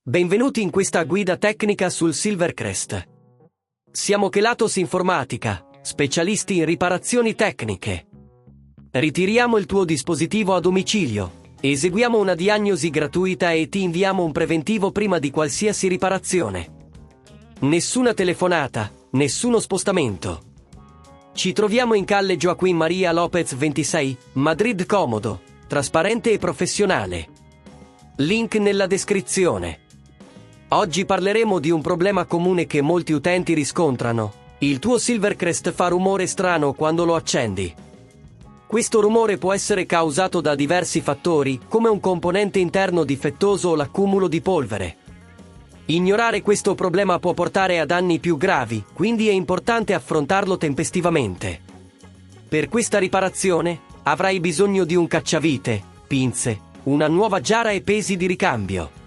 Benvenuti in questa guida tecnica sul Silvercrest. Siamo Kelatos Informatica, specialisti in riparazioni tecniche. Ritiriamo il tuo dispositivo a domicilio, eseguiamo una diagnosi gratuita e ti inviamo un preventivo prima di qualsiasi riparazione. Nessuna telefonata, nessuno spostamento. Ci troviamo in calle Joaquín María López 26, Madrid comodo, trasparente e professionale. Link nella descrizione. Oggi parleremo di un problema comune che molti utenti riscontrano. Il tuo Silvercrest fa rumore strano quando lo accendi. Questo rumore può essere causato da diversi fattori, come un componente interno difettoso o l'accumulo di polvere. Ignorare questo problema può portare a danni più gravi, quindi è importante affrontarlo tempestivamente. Per questa riparazione, avrai bisogno di un cacciavite, pinze, una nuova giara e pesi di ricambio.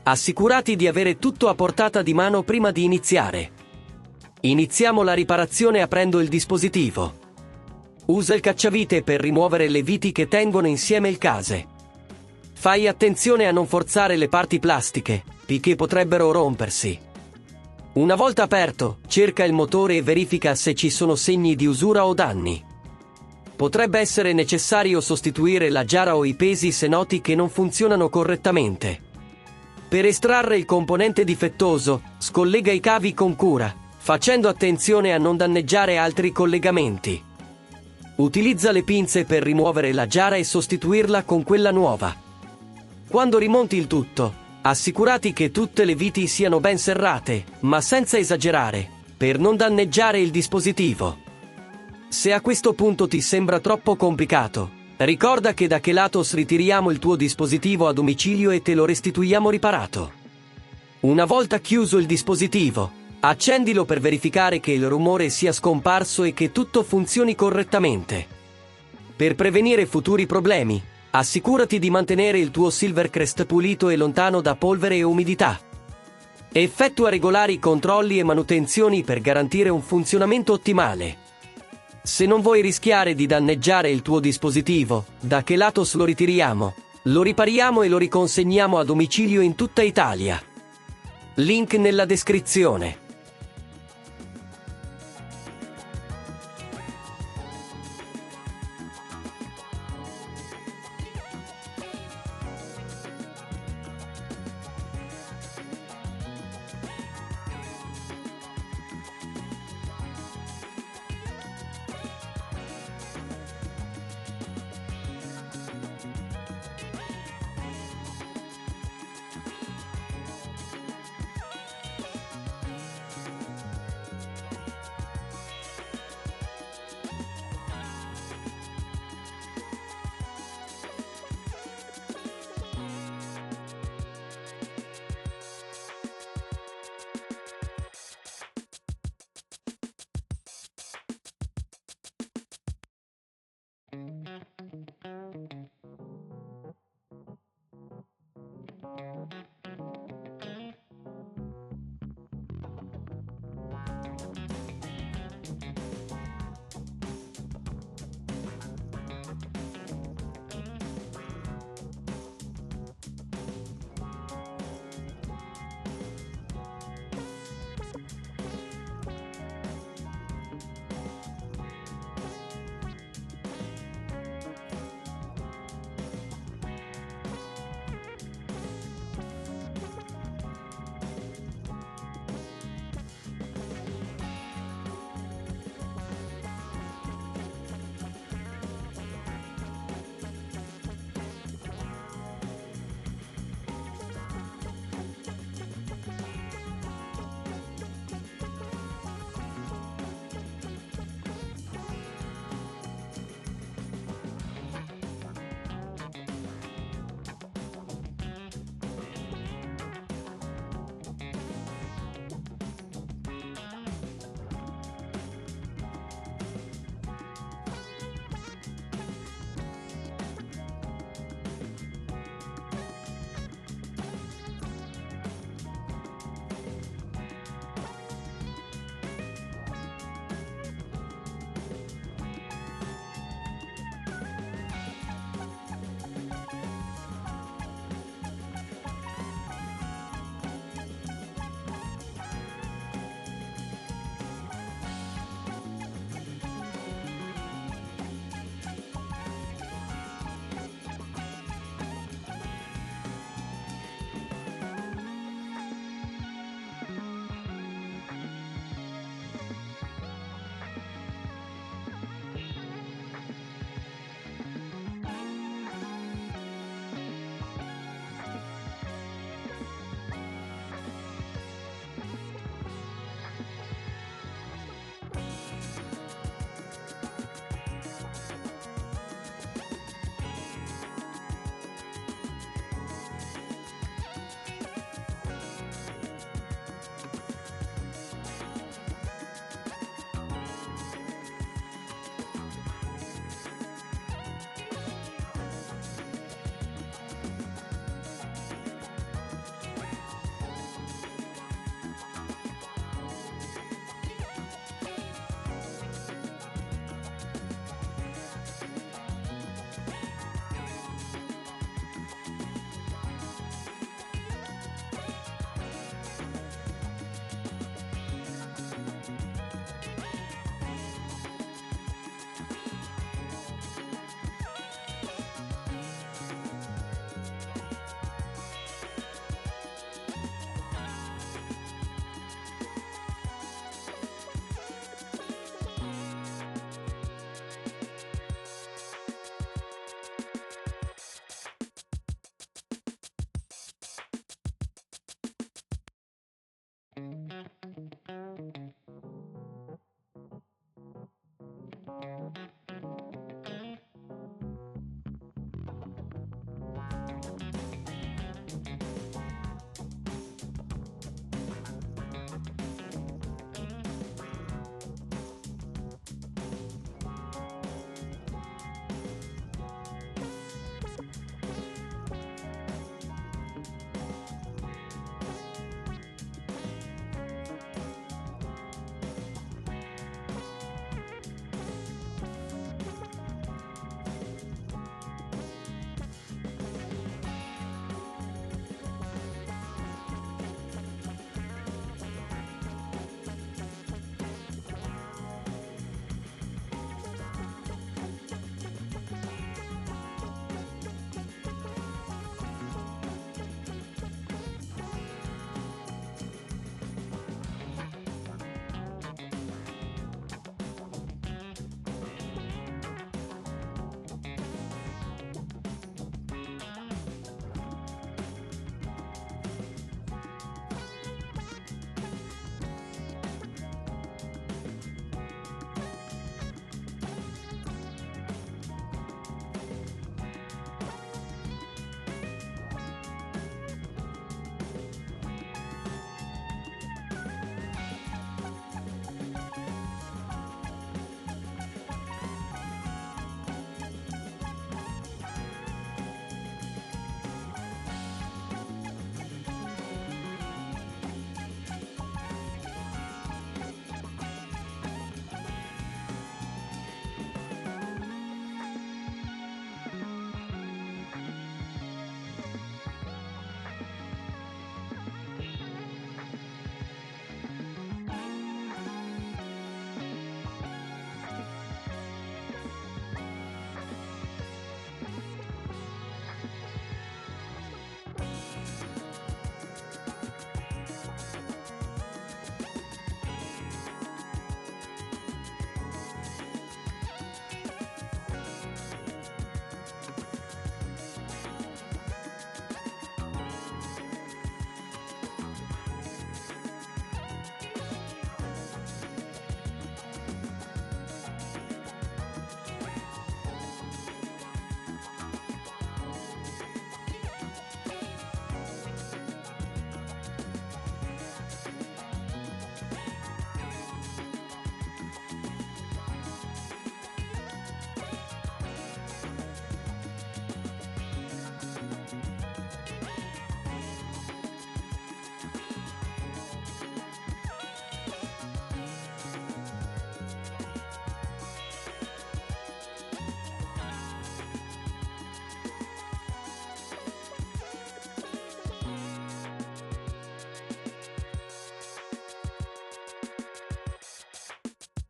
Assicurati di avere tutto a portata di mano prima di iniziare. Iniziamo la riparazione aprendo il dispositivo. Usa il cacciavite per rimuovere le viti che tengono insieme il case. Fai attenzione a non forzare le parti plastiche, perché potrebbero rompersi. Una volta aperto, cerca il motore e verifica se ci sono segni di usura o danni. Potrebbe essere necessario sostituire la giara o i pesi se noti che non funzionano correttamente. Per estrarre il componente difettoso, scollega i cavi con cura, facendo attenzione a non danneggiare altri collegamenti. Utilizza le pinze per rimuovere la giara e sostituirla con quella nuova. Quando rimonti il tutto, assicurati che tutte le viti siano ben serrate, ma senza esagerare, per non danneggiare il dispositivo. Se a questo punto ti sembra troppo complicato, ricorda che da Kelatos ritiriamo il tuo dispositivo a domicilio e te lo restituiamo riparato. Una volta chiuso il dispositivo, accendilo per verificare che il rumore sia scomparso e che tutto funzioni correttamente. Per prevenire futuri problemi, assicurati di mantenere il tuo Silvercrest pulito e lontano da polvere e umidità. Effettua regolari controlli e manutenzioni per garantire un funzionamento ottimale. Se non vuoi rischiare di danneggiare il tuo dispositivo, da Kelatos lo ritiriamo, lo ripariamo e lo riconsegniamo a domicilio in tutta Italia. Link nella descrizione.